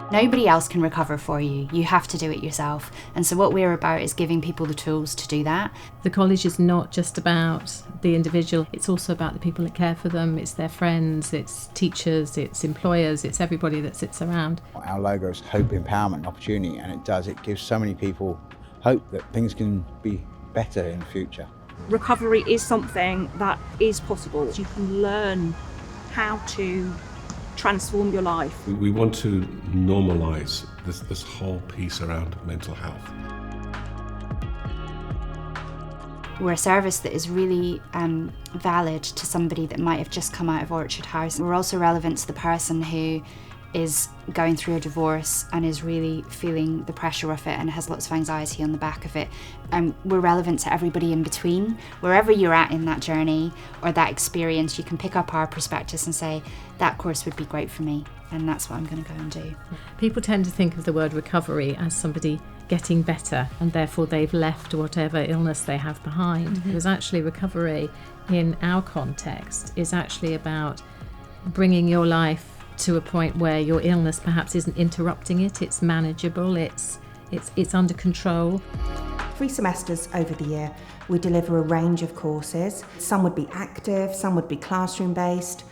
Nobody else can recover for you. You have to do it yourself. And so what we're about is giving people the tools to do that. The college is not just about the individual, it's also about the people that care for them, it's their friends, it's teachers, it's employers, it's everybody that sits around. Our logo is hope, empowerment and opportunity, and it gives so many people hope that things can be better in the future. Recovery is something that is possible. You can learn how to transform your life. We want to normalise this whole piece around mental health. We're a service that is really valid to somebody that might have just come out of Orchard House. We're also relevant to the person who is going through a divorce and is really feeling the pressure of it and has lots of anxiety on the back of it. We're relevant to everybody in between. Wherever you're at in that journey or that experience, you can pick up our prospectus and say, that course would be great for me, and that's what I'm going to go and do. People tend to think of the word recovery as somebody getting better and therefore they've left whatever illness they have behind. Because actually recovery in our context is actually about bringing your life to a point where your illness perhaps isn't interrupting it, it's manageable, it's under control. 3 semesters over the year, we deliver a range of courses. Some would be active, some would be classroom based,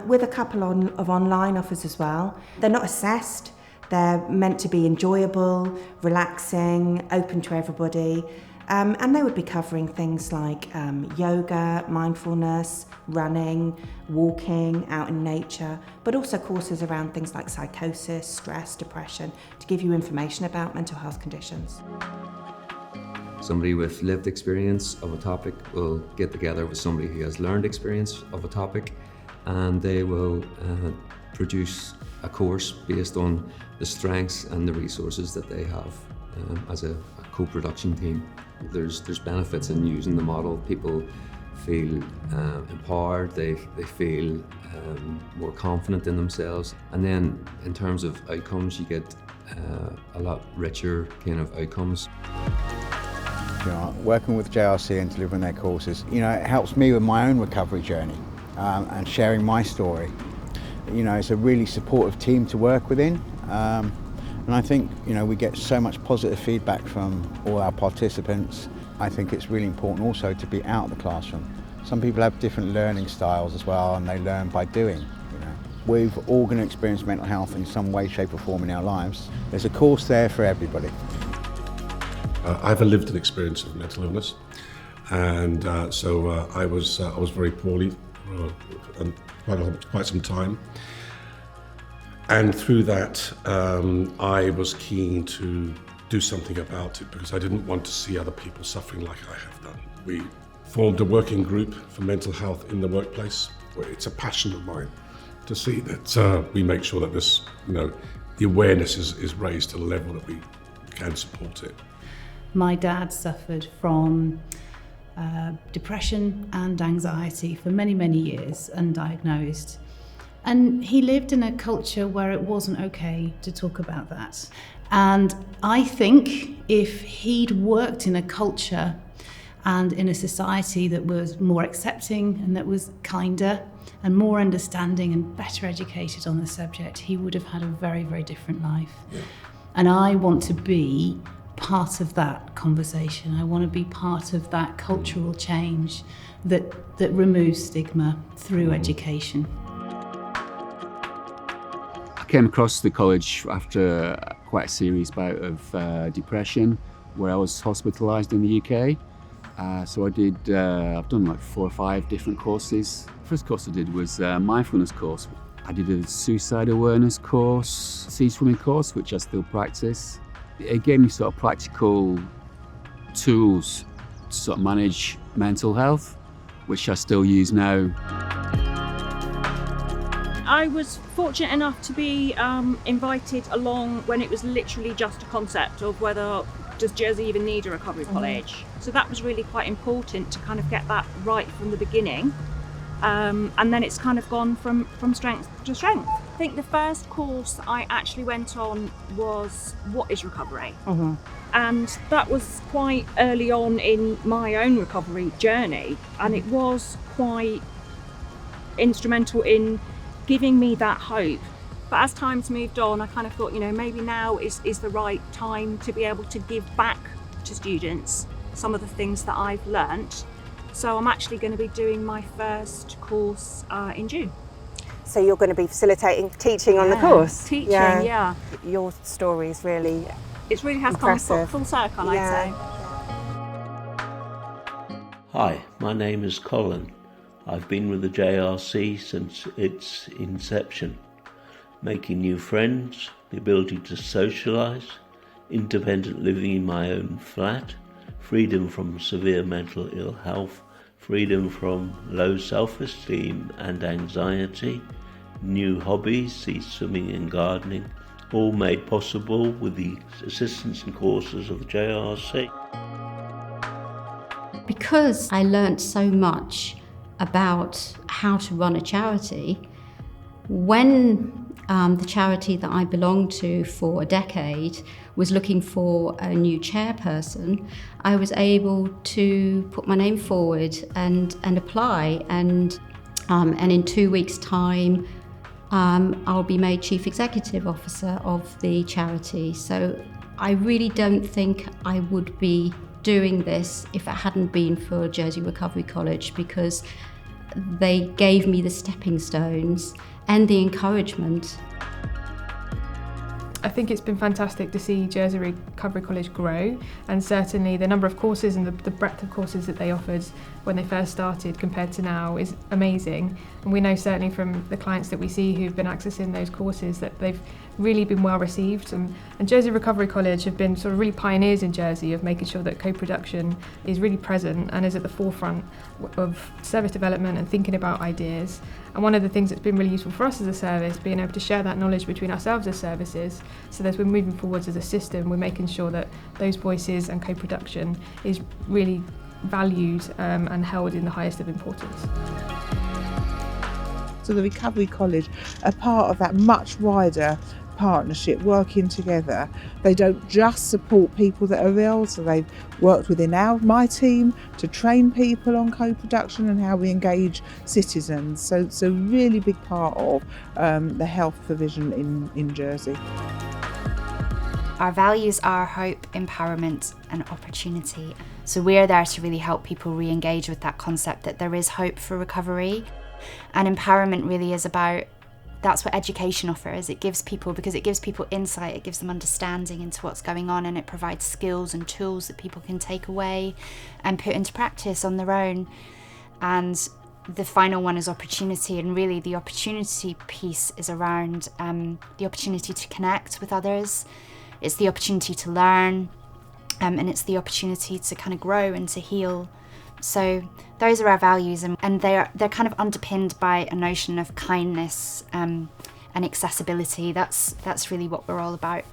with a couple of online offers as well. They're not assessed, they're meant to be enjoyable, relaxing, open to everybody. And they would be covering things like yoga, mindfulness, running, walking out in nature, but also courses around things like psychosis, stress, depression, to give you information about mental health conditions. Somebody with lived experience of a topic will get together with somebody who has learned experience of a topic, and they will produce a course based on the strengths and the resources that they have as a co-production team. There's benefits in using the model. People feel empowered, they feel more confident in themselves. And then in terms of outcomes, you get a lot richer kind of outcomes. You know, working with JRC and delivering their courses, you know, it helps me with my own recovery journey and sharing my story. You know, it's a really supportive team to work within. And I think, you know, we get so much positive feedback from all our participants. I think it's really important also to be out of the classroom. Some people have different learning styles as well, and they learn by doing. You know, we've all going to experience mental health in some way, shape or form in our lives. There's a course there for everybody. I have a lived experience of mental illness, and so I was very poorly and quite some time. And through that, I was keen to do something about it because I didn't want to see other people suffering like I have done. We formed a working group for mental health in the workplace. It's a passion of mine to see that we make sure that this, you know, the awareness is raised to the level that we can support it. My dad suffered from depression and anxiety for many, many years, undiagnosed. And he lived in a culture where it wasn't okay to talk about that. And I think if he'd worked in a culture and in a society that was more accepting and that was kinder and more understanding and better educated on the subject, he would have had a very, very different life. Yeah. And I want to be part of that conversation. I want to be part of that cultural change that removes stigma through education. I came across the college after quite a serious bout of depression where I was hospitalised in the UK. So I've done like 4 or 5 different courses. The first course I did was a mindfulness course. I did a suicide awareness course, sea swimming course, which I still practice. It gave me sort of practical tools to sort of manage mental health, which I still use now. I was fortunate enough to be invited along when it was literally just a concept of whether does Jersey even need a recovery college. So that was really quite important to kind of get that right from the beginning. And then it's kind of gone from strength to strength. I think the first course I actually went on was What is Recovery? And that was quite early on in my own recovery journey, and it was quite instrumental in giving me that hope But as time's moved on, I kind of thought, maybe now is the right time to be able to give back to students some of the things that I've learnt. So I'm actually going to be doing my first course in June. So you're going to be facilitating teaching on the course? Teaching, yeah. Your story is really It really has impressive. come full circle, I'd say. Hi, my name is Colin. I've been with the JRC since its inception. Making new friends, the ability to socialise, independent living in my own flat, freedom from severe mental ill health, freedom from low self-esteem and anxiety, new hobbies, see swimming and gardening, all made possible with the assistance and courses of the JRC. Because I learnt so much about how to run a charity, when the charity that I belonged to for a decade was looking for a new chairperson, I was able to put my name forward and apply, and in 2 weeks' time I'll be made Chief Executive Officer of the charity. So I really don't think I would be doing this if it hadn't been for Jersey Recovery College, because they gave me the stepping stones and the encouragement. I think it's been fantastic to see Jersey Recovery College grow, and certainly the number of courses and the breadth of courses that they offered when they first started compared to now is amazing. And we know certainly from the clients that we see who've been accessing those courses that they've really been well received, and Jersey Recovery College have been sort of really pioneers in Jersey of making sure that co-production is really present and is at the forefront of service development and thinking about ideas. And one of the things that's been really useful for us as a service, being able to share that knowledge between ourselves as services, so that as we're moving forwards as a system, we're making sure that those voices and co-production is really valued and held in the highest of importance. So the Recovery College are part of that much wider partnership, working together. They don't just support people that are ill, so they've worked within my team to train people on co-production and how we engage citizens. So it's a really big part of the health provision in Jersey. Our values are hope, empowerment and opportunity. So we're there to really help people re-engage with that concept that there is hope for recovery. And empowerment really is about, that's what education offers. It gives people insight, it gives them understanding into what's going on, and it provides skills and tools that people can take away and put into practice on their own. And the final one is opportunity, and really the opportunity piece is around the opportunity to connect with others. It's the opportunity to learn, and it's the opportunity to kind of grow and to heal. So those are our values, and they're kind of underpinned by a notion of kindness and accessibility. That's really what we're all about.